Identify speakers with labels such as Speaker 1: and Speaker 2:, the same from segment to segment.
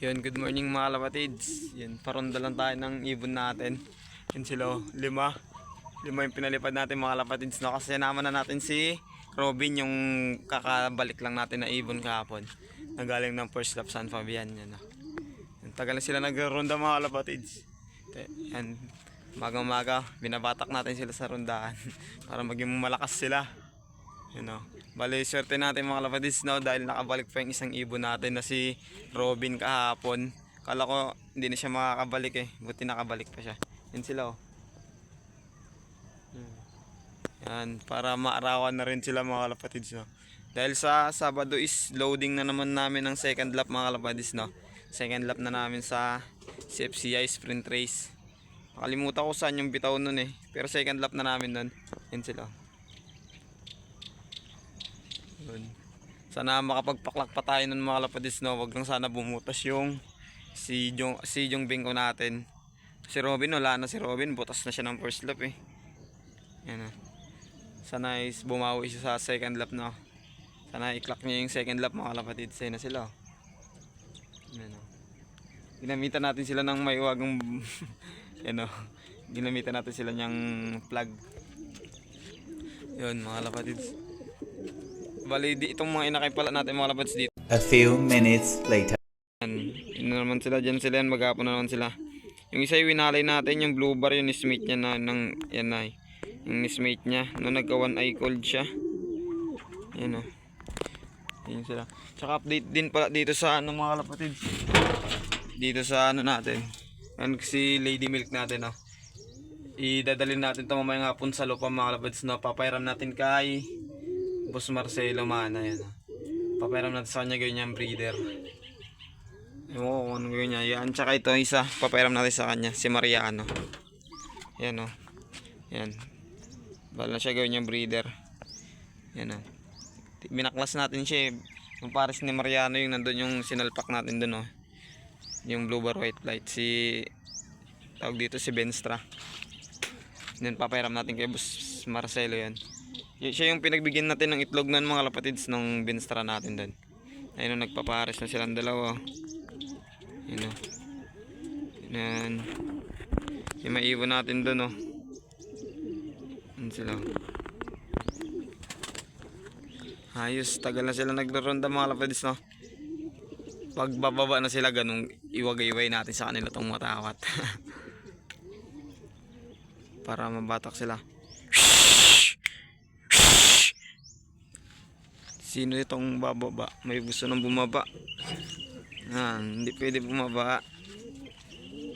Speaker 1: Yun, good morning mga kalapatids. Yun, paronda lang tayo ng ibon natin. Yun sila, lima. Lima yung pinalipad natin mga kalapatids. No? Kasi naman na natin si Robin, yung kakabalik lang natin na ibon kahapon. Nagaling ng first lap San Fabian. Yan, no? Yung tagal na sila nagronda mga kalapatids. Yan, maga-maga, binabatak natin sila sa rondaan para maging malakas sila. You know, bali swerte natin mga kalapatids, no, dahil nakabalik pa yung isang ibon natin na si Robin kahapon. Kala ko hindi na siya makakabalik buti nakabalik pa siya. Yan sila oh. Yan, para maarawan na rin sila mga kalapatids, no. Dahil sa Sabado is loading na naman namin ng second lap mga kalapatids, no. Second lap na namin sa CFCI sprint race. Nakalimutan ko saan yung bitaw nun pero second lap na namin nun. Yan sila. Sana makapagpaklak pa tayo ng mga kalapatids, no. Wag lang sana bumutas yung si Jong Bingko natin. Si Robin, wala na si Robin, butas na siya ng first lap Yan sana is bumawi siya sa second lap, no. Sana i-clock niya yung second lap mga kalapatids. Ayun na sila Yan ginamitan natin sila ng maiwagang ginamitan natin sila niyang plug. Yun mga kalapatids. Bali, itong mga inakay pala natin mga kalapatids dito.
Speaker 2: A few minutes later.
Speaker 1: Yun na naman sila, dyan sila yan, maghapon na naman sila. Yung isa yung winalay natin, yung blue bar, yung smate niya na, yan na yung smate niya, nung nagka one eye cold siya. Yan yun sila. Tsaka update din pala dito sa mga kalapatids. Dito sa natin. Yan si Lady Milk natin idadalhin natin ito mamayang hapon sa lupa mga kalapatids, papairam natin kay Boss Marcelo Mana. Yan papairam natin sa kanya, gawin niya ang breeder. Ano gawin niya yan. Tsaka ito isa papairam natin sa kanya, si Mariano. Yan yan, bala siya gawin niya breeder. Yan binaklas natin siya yung pares ni Mariano, yung nandun yung sinalpak natin dun yung blue bar white light, si tawag dito si Benstra. Then papairam natin kay Boss Marcelo yan. Siya yung pinagbigyan natin ng itlog ng mga kalapatids ng Benstra natin dun. Ayun nagpapares na silang dalawa. Yan yung maiwan natin dun Yan sila. Ayos, tagal na sila naglaronda mga kalapatids, pag bababa na sila ganung iwagay-iway natin sa kanila tong matawat. Para mabatak sila. Sino itong bababa? May gusto nang bumaba. Hindi pwede bumaba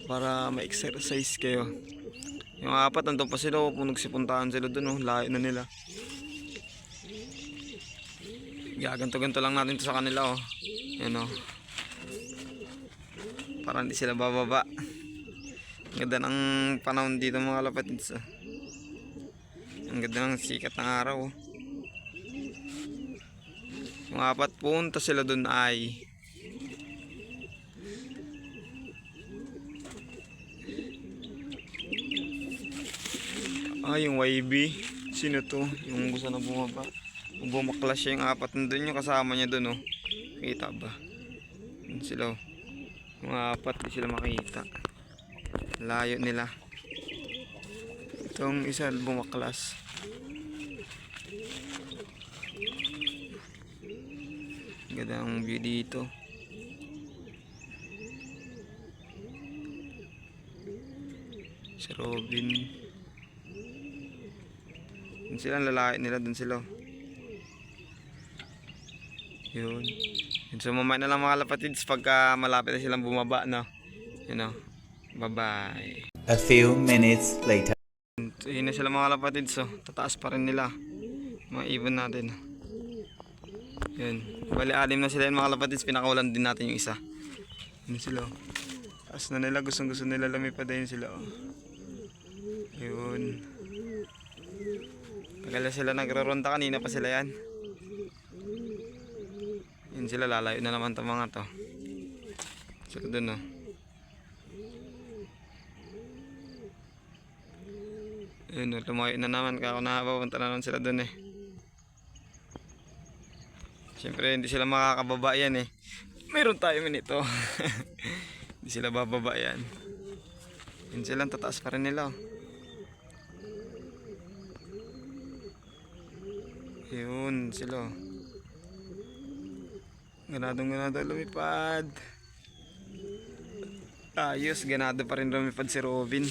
Speaker 1: para ma-exercise kayo. Yung apat nandun pa sila kung nagsipuntahan sila dun layo na nila. Gaganto-ganto lang natin to sa kanila yan para hindi sila bababa. Ang ganda ng panahon dito mga kalapatids ang ganda ng sikat ng araw Yung apat punta sila dun ay yung YB. Sino to? Yung gusto na bumaba. Bumaklas siya yung apat nandun, yung kasama niya dun kita ba? Yun sila yung apat, di sila makita, layo nila. Itong isa bumaklas. Ganda ang view dito. Si Robin. Yun sila, lalaki nila dun sila. Yun. So mamaya na lang mga kalapatids pagka malapit na silang bumaba bye bye.
Speaker 2: A few minutes later.
Speaker 1: Yun na sila mga kalapatids tataas pa rin nila mga ibon natin. Yun, bali anim na sila mga kalapatids, pinakawalan din natin yung isa. Yun sila taas na nila, gusto nila lumipad din sila Yun, tagal na sila nagraronda, kanina pa sila yan. Yun sila, lalayo na naman itong mga to. Sila dun Yun, lumayo na naman. Kako nakapunta na naman sila dun Siyempre hindi sila makakababa yan Meron tayo minito. Hindi sila bababa yan. Yun silang tataas pa rin nila. Yun sila. Ganado lumipad. Ayos, ganado pa rin lumipad si Robin.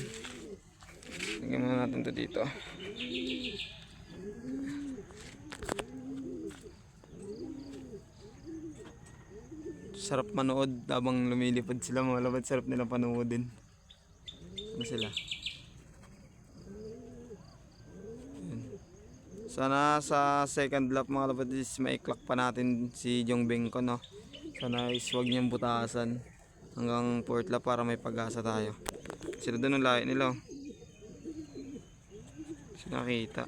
Speaker 1: Tingnan muna natin to dito. Sarap manood habang lumilipad sila mga lapad. Sarap nila panoodin. Ano sila? Yun. Sana sa second lap mga lapad is maiklak pa natin si Jong Bengko, no? Sana is wag niyang butasan hanggang fourth lap para may pag-asa tayo. Sila doon ang layo nila. Nakita.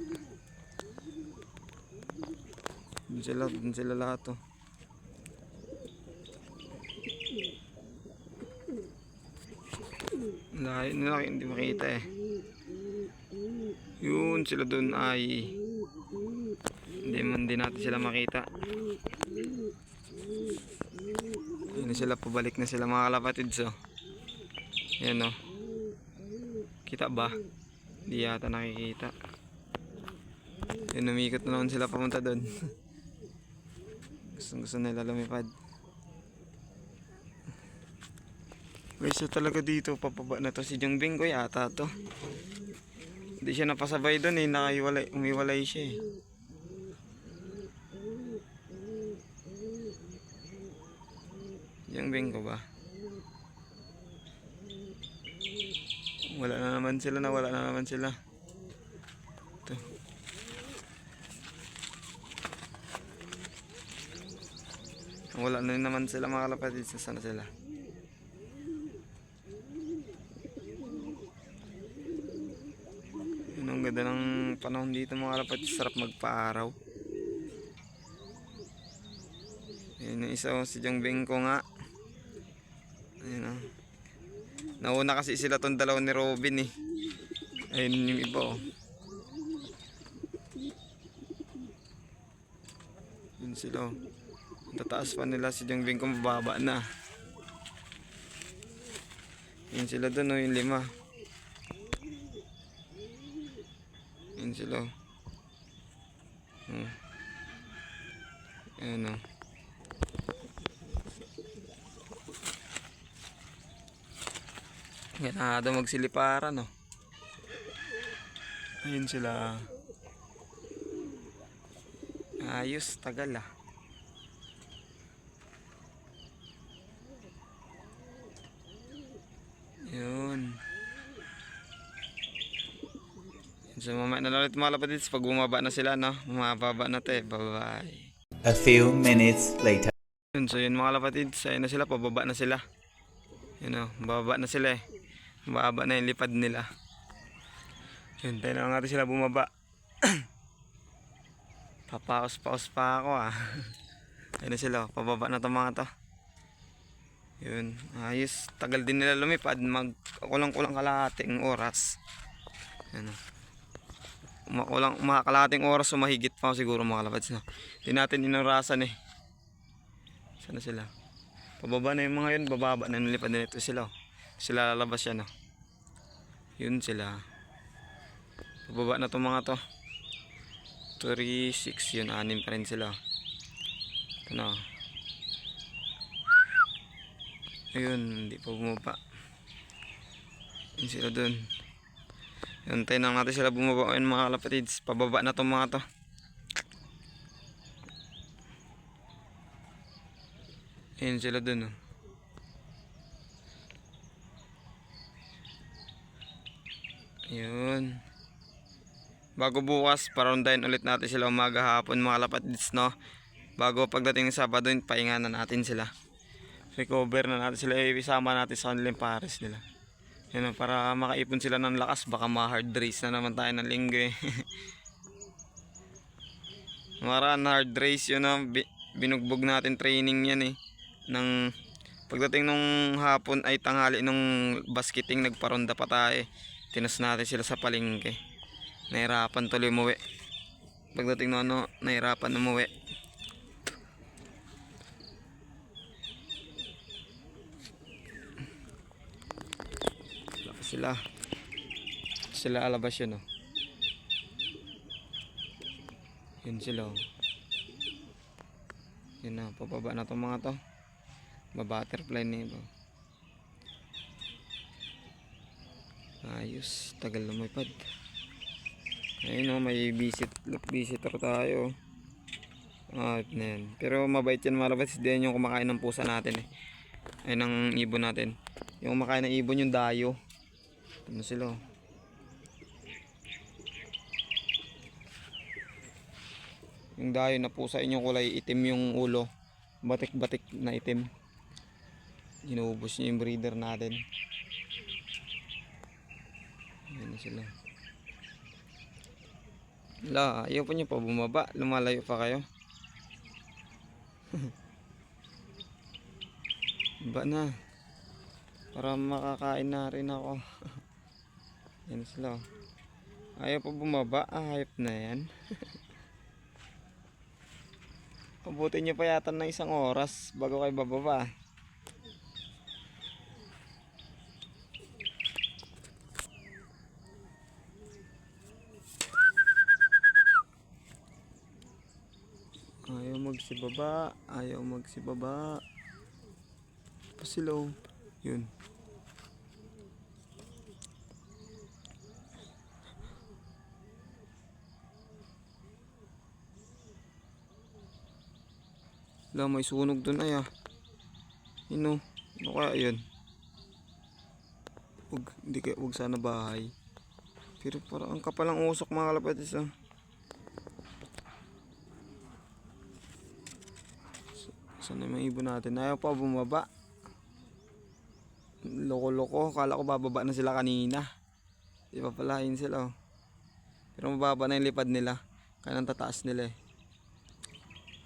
Speaker 1: Dun sila lahat, oh. Layo nila, hindi makita eh. Yun sila dun ay hindi natin sila makita. Yun na sila, pabalik na sila mga kalapatids, oh. Yan, oh. Kita ba? Hindi yata nakikita. Yun, umikot na naman sila pamunta doon. Gusto nila lumipad. May isa talaga dito, papaba na to si Jong Bengko yata to. Hindi siya napasabay doon eh, umiwalay siya eh. Jong Bengko ba? Nawala na naman sila. Ito. Wala na naman sila mga kalapatid. Sana sila? Yun, ang ganda ng panahon dito mga kalapatid. Sarap magpa-araw. Yun yung isa, si Jong Bengko nga. Ayun, oh. Nauna kasi sila tong dalawa ni Robin eh. Ayun yung iba, oh. Yun sila, oh. Tataas pa nila si Jong Bengko, mababa na. Yun sila dun, oh, yung 5. Yun sila, oh. Ayun, oh. Ganado magsiliparan, no. Ayun sila. Ayos, tagal ah. Yun. So mamaya na ulit mga lapatids pag bumaba na sila, no. Mababa na to eh. Bye-bye.
Speaker 2: A few minutes later.
Speaker 1: Yun, so yun mga lapatids, ayun na sila, pababa na sila. Yun, oh, bababa na sila eh. Mababa na yung lipad nila. Yun, tayo na natin sila bumaba. Papaos-paos pa ako ah. Ayun na sila, pababa na itong mga to. Yun, ayos. Tagal din nila lumipad. Kulang-kulang kalahating oras. Yun, kalahating oras o mahigit pa siguro mga kalapads, no? Hindi natin inurasan eh. Sana sila? Pababa na yung mga yun, bababa na nilipad na ito sila, oh. Sila lalabas yan, oh. Yun sila. Pababa na itong mga to. 3, 6, yun, 6 pa rin sila. Ito na. Ayun, hindi pa bumaba. Yun sila dun. Yun, tayo na natin sila bumaba. Ayun mga kalapatids, pababa na itong mga to. Ayun sila dun, oh. Ayun. Bago bukas, parondahin ulit natin sila umaga hapon mga kalapatids, no? Bago pagdating ng Sabado, pahinga na natin sila. Recover na natin sila, isama natin sa kanilang pares nila. Yan, para makaipon sila ng lakas, baka ma-hard race na naman tayo ng linggo eh. Maraan hard race yun, no? Binugbog natin training yan eh. Pagdating nung hapon ay tanghali nung basketing, nagparonda pa tayo eh. Tinas natin sila sa palengke. Nahirapan tuloy umuwi. Pagdating nung nahirapan umuwi. sila. Sila alabas yun oh. Yun sila oh. Yun na, pababa na itong mga to. Ba-butterfly na iba. Ayos, tagal lumipad. Ayun oh, may visitor tayo. Ah, na yan. Pero mabait yan mga kapatids. Diyan yung kumakain ng pusa natin eh. Ay ng ibon natin. Yung kumakain ng ibon yung dayo. Ano sila oh. Yung dayo na pusa yung kulay itim yung ulo. Batik-batik na itim. Inuubos niya yung breeder natin. Ayan na sila. Wala, ayaw pa niyo pa bumaba. Lumalayo pa kayo. Ba na. Para makakain na rin ako. Ayan sila. Ayaw pa bumaba. Hayop na yan. Abutin nyo pa yata ng 1 oras bago kayo bababa. Ayaw magsibaba. Ayaw magsibaba. Pasilaw. Yun. Wala, may sunog dun ay ah. Ano kaya yun? Huwag sana bahay. Pero parang ang kapalang usok mga kalapatids ah. Sana yung mga ibon natin? Ayaw pa bumaba. Loko-loko. Kala ko bababa na sila kanina. Di pa pala yun sila oh. Pero mababa na yung lipad nila. Kaya nang tataas nila eh.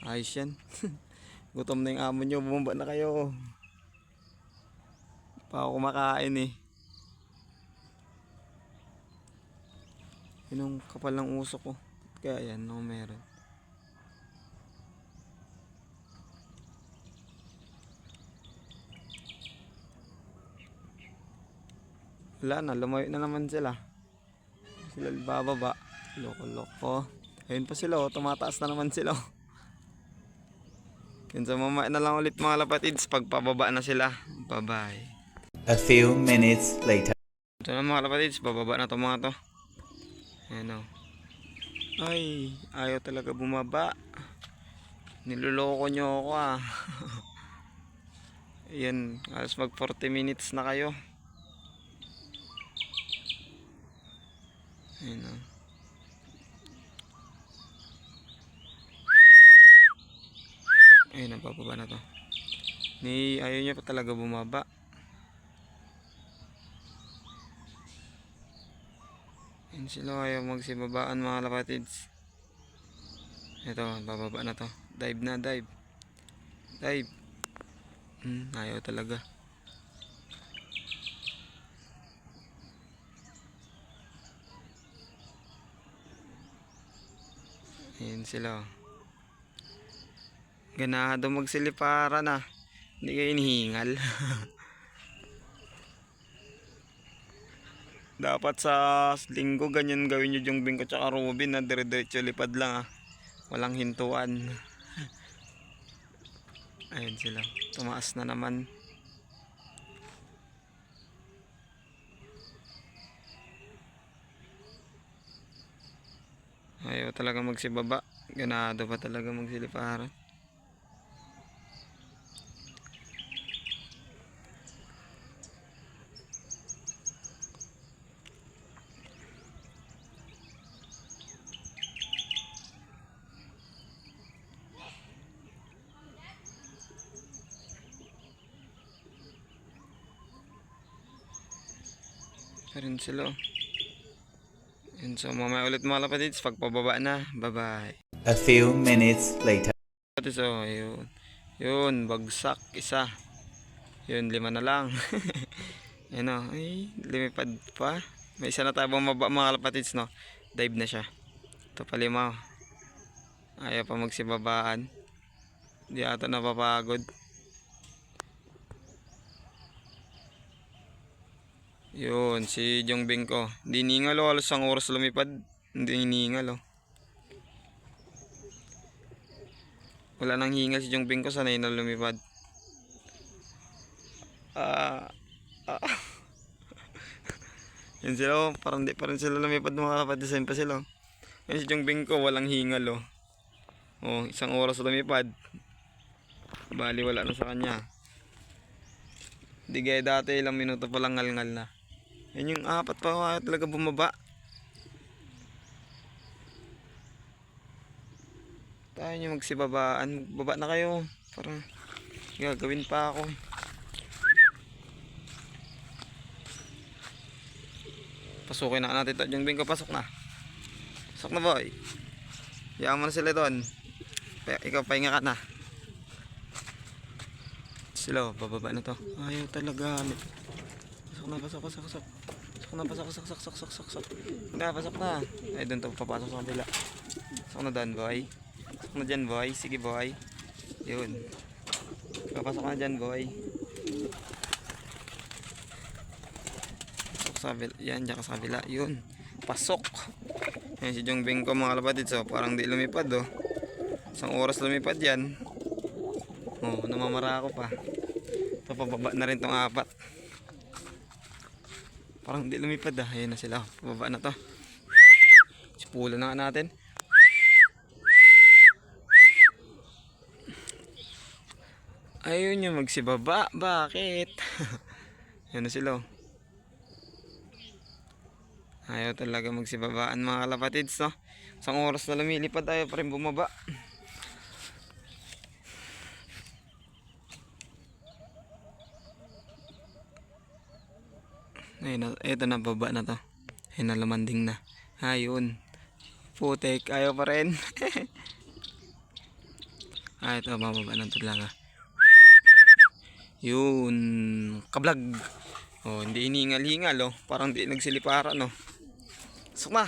Speaker 1: Ayos yan. Gutom na yung amo nyo. Bumaba na kayo. Pa ako kumakain eh. Yun ang kapal ng usok ko. Kaya yan, no, meron. Wala na, lumayo na naman sila. Sila bababa. Loko-loko. Ayun pa sila oh, tumataas na naman sila oh. Yun, sa mamaya na lang ulit mga lapatids pag pababa na sila. Bye bye.
Speaker 2: A few minutes later.
Speaker 1: Ito na mga lapatids, bababa na to mga to. Ayan oh. Ay, ayaw talaga bumaba. Niloloko nyo ako ah. Ayan, alas mag 40 minutes na kayo. Ayan oh. Ayun, nabababa na to. Ayaw niya pa talaga bumaba. Ayun sila, ayaw magsibabaan mga lapatids. Ito, bababa na to. Dive na, dive. Dive. Ayaw talaga. Ayun sila oh. Ganado magsiliparan ah. Hindi kayo inihingal. Dapat sa linggo ganyan gawin nyo yung Bingko tsaka Robin na dire-diretso lipad lang ah. Walang hintuan. Ayun sila. Tumaas na naman. Ayaw talaga magsibaba. Ganado pa talaga magsiliparan. Rin sila. And so mamaya ulit mga lapatids pag pababa na. Bye bye.
Speaker 2: A few minutes later.
Speaker 1: So ayun. Yun, bagsak isa. Yun, 5 na lang. Ayun o, ay lumipad pa. May isa na tayo bumaba mga lapatids no. Dive na siya. Ito pa 5 oh. Ayaw pa magsibabaan. Di ata napapagod. Yun, si Jong Bengko. Hindi hiningal oh, halos isang oras lumipad. Hindi hiningal oh. Wala nang hingal si Jong Bengko, sanay na lumipad. Ah, Yan sila oh, parang di pa rin sila lumipad mga kapatids, pa sila oh. Yan si Jong Bengko, walang hingal oh. Oh, isang oras lumipad. Bali wala na sa kanya. Di gaya dati, ilang minuto pa lang ngal-ngal na. Yan yung apat pa kaya talaga bumaba. Tayo nyo magsibabaan. Baba na kayo. Para gagawin pa ako. Pasukin na natin ito. Yung bingko, pasok na. Pasok na boy. Yaman na sila doon. Ikaw pahinga ka na. Sila, bababa na to. Ayaw talaga. Pasok na, pasok. Pasok na, pasok. Pasok na. Ay, doon to, papasok sa kabila. Pasok na doon, boy. Pasok na dyan, boy. Sige, boy. Yun. Pasok na dyan, boy. Pasok sa kabila. Yan, dyan ka sa kabila. Yun. Pasok. Yan si Jong Bengko mga kapatid. So, parang di lumipad, oh. Isang oras lumipad yan. Oh, namamara ako pa. Ito, pababa na rin tong apat. Parang di lumipad ah. Ayan na sila. Pababa na to. Sipulan na nga natin. Ayun yung magsibaba. Bakit? Ayan na sila. Ayaw talaga magsibabaan mga kalapatids, no? Isang oras na lumilipad, ayaw pa rin bumaba. Ayun, ito na, baba na to. Ayun na, lumanding na. Ayun. Putek, ayaw pa rin. Ito, bababa na talaga. Yun. Kablag. Oh, hindi hiningal-hingal, oh. Parang di nagsiliparan, no. Pasok na.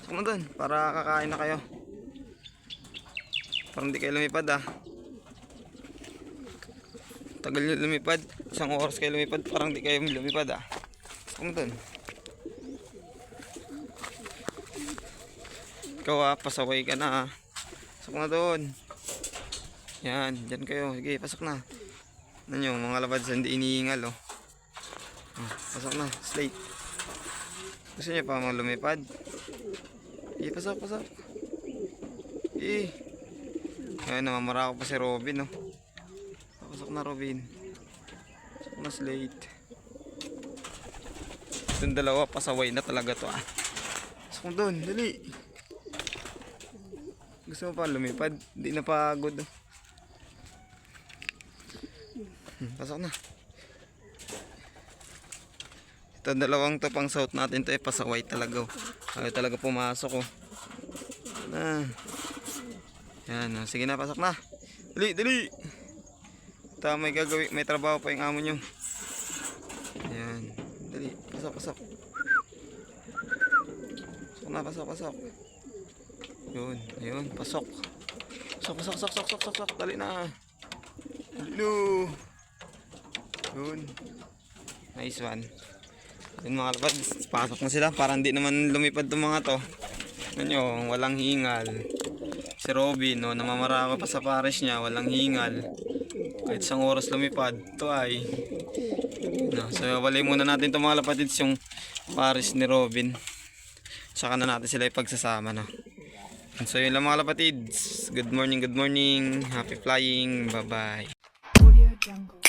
Speaker 1: Pasok na dun, para kakain na kayo. Parang di kayo lumipad, ah. Tagal nyo lumipad. Isang oras kayo lumipad. Parang di kayo lumipad, ah. Pasok na dun. Ikaw, ah, pasaway ka na, ah. Pasok na dun. Yan, dyan kayo. Sige, pasok na. Ano nyo, mga labads, hindi iniingal, oh. Pasok na, slate. Gusto niya pa mga lumipad? Pasok. Ayun, namamara ko pa si Robin, oh. Pasok na, Robin. Pasok na, slate. Itong dalawa, pasaway na talaga to, ah. Pasok mo doon, dali. Gusto mo pa lumipad? Hindi na pagod, oh. Pasok na. Ito dalawang to pang south natin to, pasaway talaga, oh. Ayaw talaga pumasok, oh. Yan, oh. Sige na, pasok na. Dali. Ito, may gagawin, may trabaho pa yung amo nyo. Yan, dali, pasok. Pasok. Yun, pasok. Pasok. Dali na. Yun. Nice one. Yun mga kalapad, pasok na sila. Parang di naman lumipad itong mga to. Ano, walang hingal. Si Robin, no, namamara ako pa sa pares niya, walang hingal. Kahit isang oras lumipad, ito ay. No, so walay muna natin itong mga kalapatids, yung pares ni Robin. Saka na natin sila ipagsasama, no. So yun lang mga kalapatids. Good morning. Happy flying. Bye-bye.
Speaker 3: Audio Jungle.